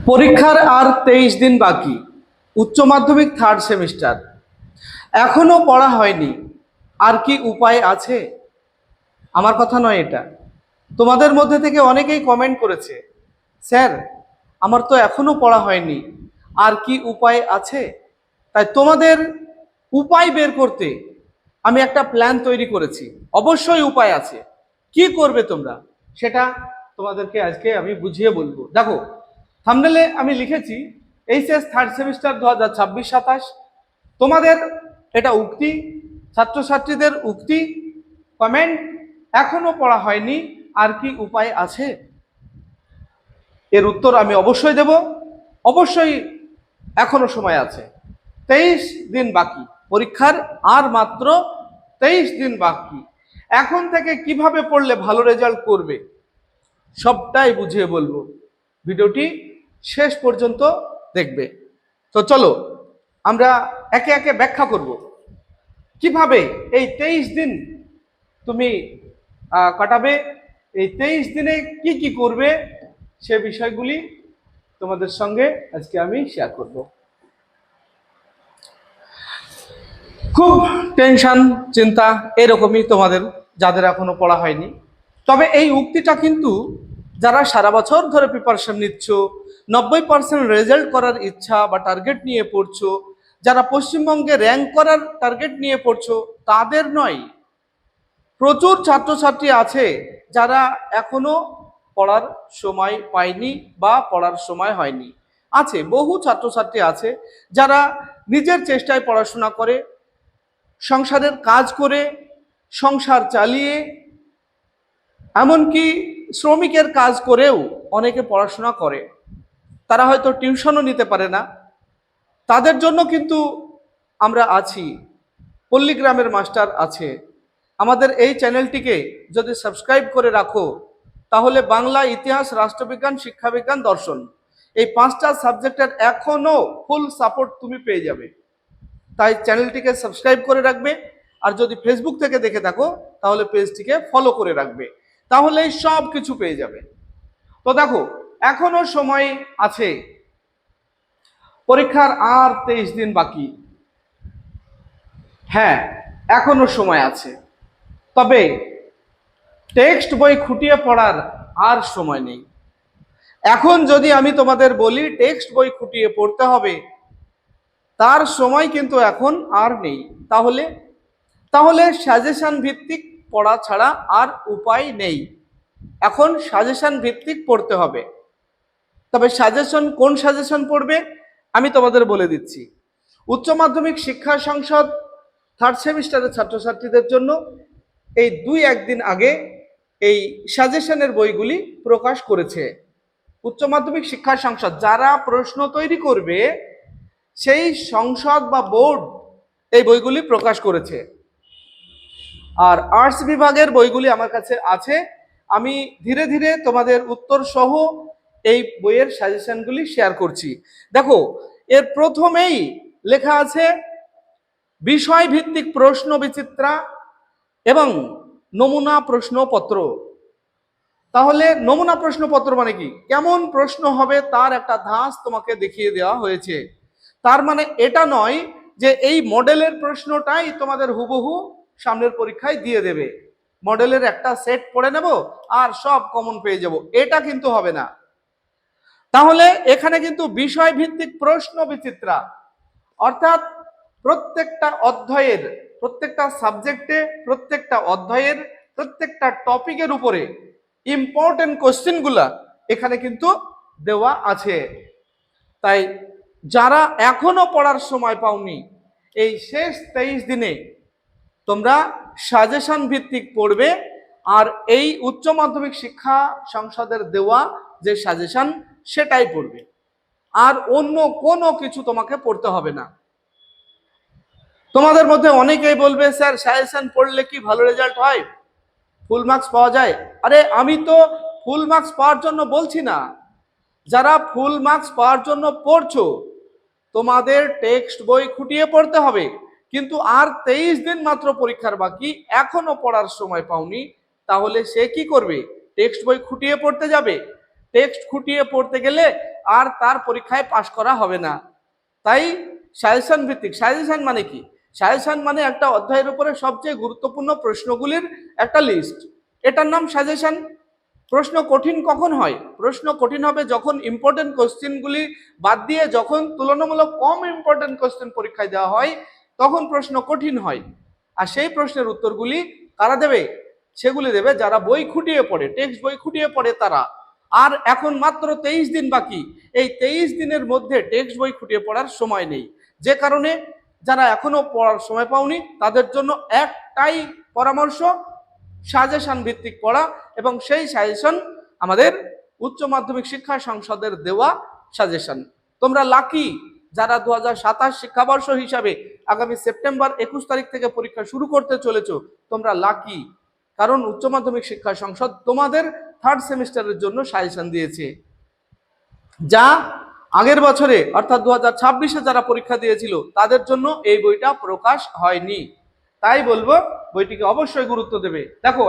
পরীক্ষার আর 23 দিন বাকি। উচ্চ মাধ্যমিক থার্ড সেমিস্টার এখনো পড়া হয়নি। আর কি উপায় আছে? আমার কথা নয় এটা। তোমাদের মধ্যে থেকে অনেকেই কমেন্ট করেছে, স্যার আমার তো এখনো পড়া হয়নি, আর কি উপায় আছে? তাই তোমাদের উপায় বের করতে আমি একটা প্ল্যান তৈরি করেছি। অবশ্যই উপায় আছে। কি করবে তোমরা সেটা তোমাদেরকে আজকে আমি বুঝিয়ে বলবো। দেখো, থাম্বনেলে আমি লিখেছি এইচএস থার্ড সেমিস্টার 2026-27। তোমাদের এটা উক্তি, ছাত্রছাত্রীদের উক্তি। কমেন্ট, এখনো পড়া হয়নি, আর কি উপায় আছে? এর উত্তর আমি অবশ্যই দেব। অবশ্যই এখনো সময় আছে। 23 দিন বাকি পরীক্ষার, আর মাত্র 23 দিন বাকি। এখন থেকে কিভাবে পড়লে ভালো রেজাল্ট করবে সবটাই বুঝিয়ে বলবো। ভিডিওটি শেষ পর্যন্ত দেখবে। তো চলো আমরা একে একে ব্যাখ্যা করব কিভাবে এই 23 দিন তুমি কাটাবে, এই 23 দিনে কি কি করবে সে বিষয়গুলি তোমাদের সঙ্গে আজকে আমি শেয়ার করব। খুব টেনশন, চিন্তা এরকমই তোমাদের, যাদের এখনো পড়া হয়নি। তবে এই উক্তিটা কিন্তু যারা সারা বছর ধরে প্রিপারেশন নিচ্ছ, 90% রেজাল্ট করার ইচ্ছা বা টার্গেট নিয়ে পড়ছো, যারা পশ্চিমবঙ্গে র্যাঙ্ক করার টার্গেট নিয়ে পড়ছো, তাদের নয়। প্রচুর ছাত্রছাত্রী আছে যারা এখনো পড়ার সময় পায়নি বা পড়ার সময় হয়নি। আছে বহু ছাত্রছাত্রী আছে যারা নিজের চেষ্টায় পড়াশোনা করে, সংসারের কাজ করে, সংসার চালিয়ে, এমনকি শ্রমিকের কাজ করেও অনেকে পড়াশোনা করে। তারা হয়তো টিউশনও নিতে পারে না। তাদের জন্য কিন্তু আমরা আছি, পল্লীগ্রামের মাস্টার আছে। আমাদের এই চ্যানেলটিকে যদি সাবস্ক্রাইব করে রাখো, তাহলে বাংলা, ইতিহাস, রাষ্ট্রবিজ্ঞান, শিক্ষাবিজ্ঞান, দর্শন, এই 5টা সাবজেক্টের এখনো ফুল সাপোর্ট তুমি পেয়ে যাবে। তাই চ্যানেলটিকে সাবস্ক্রাইব করে রাখবে। আর যদি ফেসবুক থেকে দেখে থাকো তাহলে পেজটিকে ফলো করে রাখবে, তাহলেই সব কিছু পেয়ে যাবে। তো দেখো, এখনো সময় আছে। পরীক্ষার আর 23 দিন বাকি। হ্যাঁ, এখনো সময় আছে। তবে টেক্সট বই খুঁটিয়ে পড়ার আর সময় নেই। এখন যদি আমি তোমাদের বলি টেক্সট বই খুঁটিয়ে পড়তে হবে, তার সময় কিন্তু এখন আর নেই। তাহলে তাহলে সাজেশন ভিত্তিক পড়া ছাড়া আর উপায় নেই। এখন সাজেশন ভিত্তিক পড়তে হবে। তবে সাজেশন, কোন সাজেশন পড়বে আমি তোমাদের বলে দিচ্ছি। উচ্চ মাধ্যমিক শিক্ষা সংসদ থার্ড সেমিস্টারের ছাত্রছাত্রীদের জন্য এই 2-1 দিন আগে এই সাজেশনের বইগুলি প্রকাশ করেছে উচ্চ মাধ্যমিক শিক্ষা সংসদ। যারা প্রশ্ন তৈরি করবে সেই সংসদ বা বোর্ড এই বইগুলি প্রকাশ করেছে। আর আর্টস বিভাগের বইগুলি আমার কাছে আছে। আমি ধীরে ধীরে তোমাদের উত্তর সহ এই বইয়ের সাজেশনগুলি শেয়ার করছি। দেখো, এর প্রথমেই লেখা আছে বিষয় ভিত্তিক প্রশ্ন বিচিত্রা এবং নমুনা প্রশ্নপত্র। তাহলে নমুনা প্রশ্নপত্র মানে কি, কেমন প্রশ্ন হবে তার একটা ধাঁচ তোমাকে দেখিয়ে দেওয়া হয়েছে। তার মানে এটা নয় যে এই মডেলের প্রশ্নটাই তোমাদের হুবহু সামনের পরীক্ষায় দিয়ে দেবে, মডেলের একটা সেট পড়ে নেব আর সব কমন পেয়ে যাব, এটা কিন্তু হবে না। তাহলে এখানে কিন্তু বিষয় ভিত্তিক প্রশ্ন বিচিত্রা, অর্থাৎ প্রত্যেকটা অধ্যায়ের, প্রত্যেকটা সাবজেক্টে, প্রত্যেকটা অধ্যায়ের, প্রত্যেকটা টপিকের উপরে ইম্পর্টেন্ট কোশ্চেনগুলা এখানে কিন্তু দেওয়া আছে। তাই যারা এখনো পড়ার সময় পাওনি, এই শেষ 23 দিনে তোমরা সাজেশন ভিত্তিক পড়বে। আর এই উচ্চ মাধ্যমিক শিক্ষা সংসদের দেওয়া যে সাজেশন সেটাই পড়বে, আর অন্য কোনো কিছু তোমাকে পড়তে হবে না। তোমাদের মধ্যে অনেকেই বলবে, স্যার সাজেশন পড়লে কি ভালো রেজাল্ট হয়, ফুল মার্কস পাওয়া যায়? আরে আমি তো ফুল মার্কস পাওয়ার জন্য বলছি না। যারা ফুল মার্কস পাওয়ার জন্য পড়ছো, তোমাদের টেক্সট বই খুঁটিয়ে পড়তে হবে। কিন্তু আর 23 দিন মাত্র পরীক্ষার বাকি, এখনো পড়ার সময় পাওনি, তাহলে সে কি করবে? টেক্সট বই খুঁটিয়ে পড়তে যাবে? টেক্সট খুঁটিয়ে পড়তে গেলে আর তার পরীক্ষায় পাশ করা হবে না। তাই সাজেশন ভিত্তিক, সাজেশন মানে কি? সাজেশন মানে একটা অধ্যায়ের উপরে সবচেয়ে গুরুত্বপূর্ণ প্রশ্নগুলির একটা লিস্ট, এটার নাম সাজেশন। প্রশ্ন কঠিন কখন হয়? প্রশ্ন কঠিন হবে যখন ইম্পর্টেন্ট কোশ্চেনগুলি বাদ দিয়ে যখন তুলনামূলক কম ইম্পর্টেন্ট কোশ্চেন পরীক্ষায় দেওয়া হয় তখন প্রশ্ন কঠিন হয়। আর সেই প্রশ্নের উত্তরগুলি কারা দেবে? সেগুলি দেবে যারা বই খুঁটিয়ে পড়ে, টেক্সট বই খুঁটিয়ে পড়ে তারা। আর এখন মাত্র 23 দিন বাকি, এই 23 দিনের মধ্যে টেক্সট বই খুঁটিয়ে পড়ার সময় নেই। যে কারণে যারা এখনো পড়ার সময় পাওনি তাদের জন্য একটাই পরামর্শ, সাজেশন ভিত্তিক পড়া। এবং সেই সাজেশন আমাদের উচ্চ মাধ্যমিক শিক্ষা সংসদের দেওয়া সাজেশন। তোমরা লাকি যারা 2027 শিক্ষাবর্ষ হিসাবে আগামী সেপ্টেম্বর 21 তারিখ থেকে পরীক্ষা শুরু করতে চলেছ, তোমরা লাকি, কারণ উচ্চ মাধ্যমিক শিক্ষা সংসদ তোমাদের থার্ড সেমিস্টারের জন্য সাজেশন দিয়েছে, যা আগের বছরে অর্থাৎ 2026-এ যারা পরীক্ষা দিয়েছিল তাদের জন্য এই বইটা প্রকাশ হয়নি। তাই বলবো বইটিকে অবশ্যই গুরুত্ব দেবে। দেখো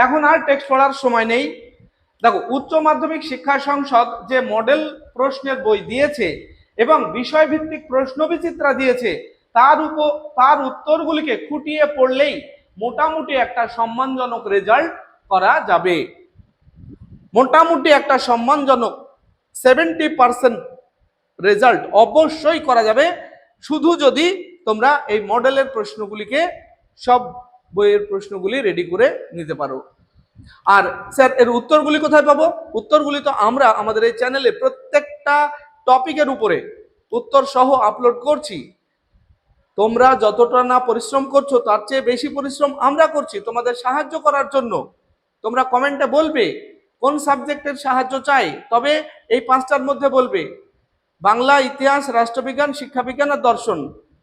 এখন আর টেক্সট পড়ার সময় নেই। দেখো, উচ্চ মাধ্যমিক শিক্ষা সংসদ যে মডেল প্রশ্নের বই দিয়েছে এবং বিষয়ভিত্তিক প্রশ্ন বিচিত্রা দিয়েছে তার উত্তরগুলিকে খুঁটিয়ে পড়লেই মোটামুটি একটা সম্মানজনক রেজাল্ট করা যাবে। মোটামুটি একটা সম্মানজনক 70% রেজাল্ট অবশ্যই করা যাবে, শুধু যদি তোমরা এই মডেলের প্রশ্নগুলিকে, সব বইয়ের প্রশ্নগুলি রেডি করে নিতে পারো। আর স্যার এর উত্তরগুলি কোথায় পাবো? উত্তরগুলি তো আমরা আমাদের এই চ্যানেলে প্রত্যেকটা টপিকের উপরে উত্তর সহ আপলোড করছি। তোমরা যতটা না পরিশ্রম করছো তার চেয়ে বেশি পরিশ্রম আমরা করছি তোমাদের সাহায্য করার জন্য। তোমরা কমেন্টে বলবে কোন সাবজেক্টের সাহায্য চাই, তবে এই 5টার মধ্যে বলবে বাংলা, ইতিহাস, রাষ্ট্রবিজ্ঞান, শিক্ষাবিজ্ঞান আর দর্শন।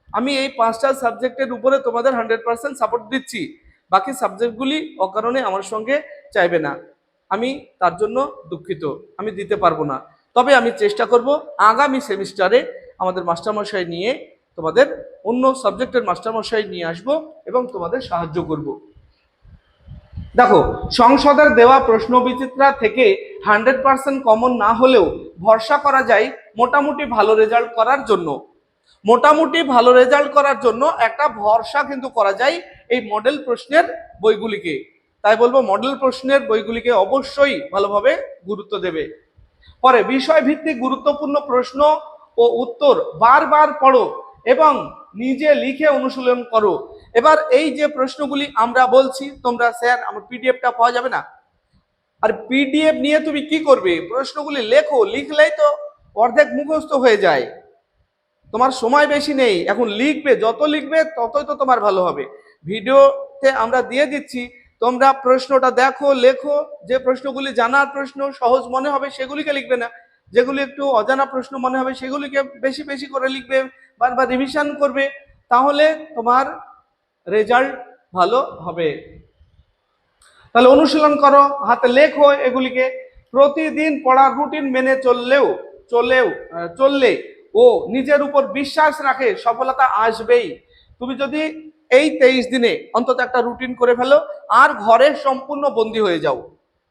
আমি এই 5টা সাবজেক্টের উপরে তোমাদের 100% সাপোর্ট দিচ্ছি। বাকি সাবজেক্টগুলি অকারণে আমার সঙ্গে চাইবে না, আমি তার জন্য দুঃখিত, আমি দিতে পারবো না। তবে আমি চেষ্টা করব আগামী সেমিস্টারে আমাদের মাস্টারমশাই নিয়ে, তোমাদের অন্য সাবজেক্টের মাস্টারমশাই নিয়ে আসবো এবং তোমাদের সাহায্য করব। দেখো, সংসদের দেওয়া প্রশ্ন বিচিত্রা থেকে 100% কমন না হলেও ভরসা করা যায় মোটামুটি ভালো রেজাল্ট করার জন্য। মোটামুটি ভালো রেজাল্ট করার জন্য একটা ভরসা কিন্তু করা যায় এই মডেল প্রশ্নের বইগুলিকে। তাই বলবো মডেল প্রশ্নের বইগুলিকে অবশ্যই ভালোভাবে গুরুত্ব দেবে। পরে বিষয়ভিত্তিক গুরুত্বপূর্ণ প্রশ্ন ও উত্তর বারবার পড়ো এবং নিজে লিখে অনুশীলন করো। এবার এই যে প্রশ্নগুলি আমরা বলছি, তোমরা স্যার আমার পিডিএফটা পাওয়া যাবে না, আর পিডিএফ নিয়ে তুমি কি করবে? প্রশ্নগুলি লেখো, লিখলেই তো অর্ধেক মুখস্থ হয়ে যায়। তোমার সময় বেশি নেই, এখন লিখবে, যত লিখবে ততই তো তোমার ভালো হবে। ভিডিওতে আমরা দিয়ে দিচ্ছি, তোমরা প্রশ্নটা দেখো, লেখো। যে প্রশ্নগুলি জানার প্রশ্ন, সহজ মনে হবে সেগুলিকে লিখবে না, যেগুলি একটু অজানা প্রশ্ন মনে হবে সেগুলিকে বেশি বেশি করে লিখবে, বারবার রিভিশন করবে, তাহলে তোমার রেজাল্ট ভালো হবে। তাহলে অনুশীলন করো, হাতে লেখো এগুলিকে। প্রতিদিন পড়ার রুটিন মেনে চললে ও নিজের উপর বিশ্বাস রাখে সফলতা আসবেই। তুমি যদি এই 23 দিনে অন্তত একটা রুটিন করে ফেলো আর ঘরে সম্পূর্ণ বন্দী হয়ে যাও,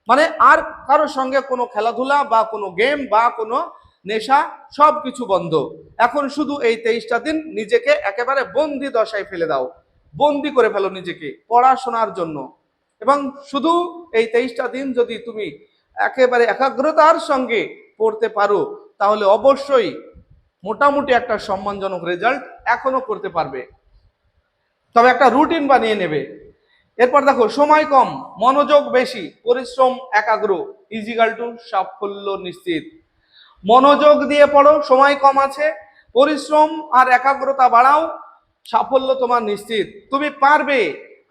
মানে আর কারোর সঙ্গে কোনো খেলাধুলা বা কোনো গেম বা কোনো নেশা, সব কিছু বন্ধ। এখন শুধু এই 23টা দিন নিজেকে একেবারে বন্দি দশায় ফেলে দাও, বন্দি করে ফেলো নিজেকে পড়াশোনার জন্য। এবং শুধু এই 23টা দিন যদি তুমি একেবারে একাগ্রতার সঙ্গে পড়তে পারো তাহলে অবশ্যই মোটামুটি একটা সম্মানজনক রেজাল্ট এখনো করতে পারবে, তবে একটা রুটিন বানিয়ে নেবে। এরপর দেখো, সময় কম, মনোযোগ বেশি, পরিশ্রম একাগ্র ইজিক্যাল টু সাফল্য নিশ্চিত। মনোযোগ দিয়ে পড়ো, সময় কম আছে, পরিশ্রম আর একাগ্রতা বাড়াও, সাফল্য তোমার নিশ্চিত। তুমি পারবে,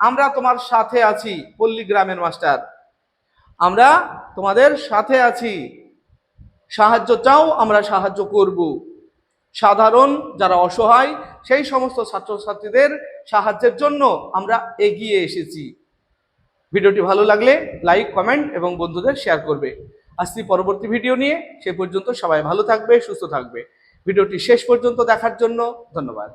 আমরা তোমার সাথে আছি। পল্লী গ্রামের মাস্টার, আমরা তোমাদের সাথে আছি। সাহায্য চাও, আমরা সাহায্য করব। সাধারণ যারা অসহায় সেই সমস্ত ছাত্রছাত্রীদের সাহায্যের জন্য আমরা এগিয়ে এসেছি। ভিডিওটি ভালো লাগলে লাইক, কমেন্ট এবং বন্ধুদের শেয়ার করবে। আসছি পরবর্তী ভিডিও নিয়ে, সে পর্যন্ত সবাই ভালো থাকবে, সুস্থ থাকবে। ভিডিওটি শেষ পর্যন্ত দেখার জন্য ধন্যবাদ।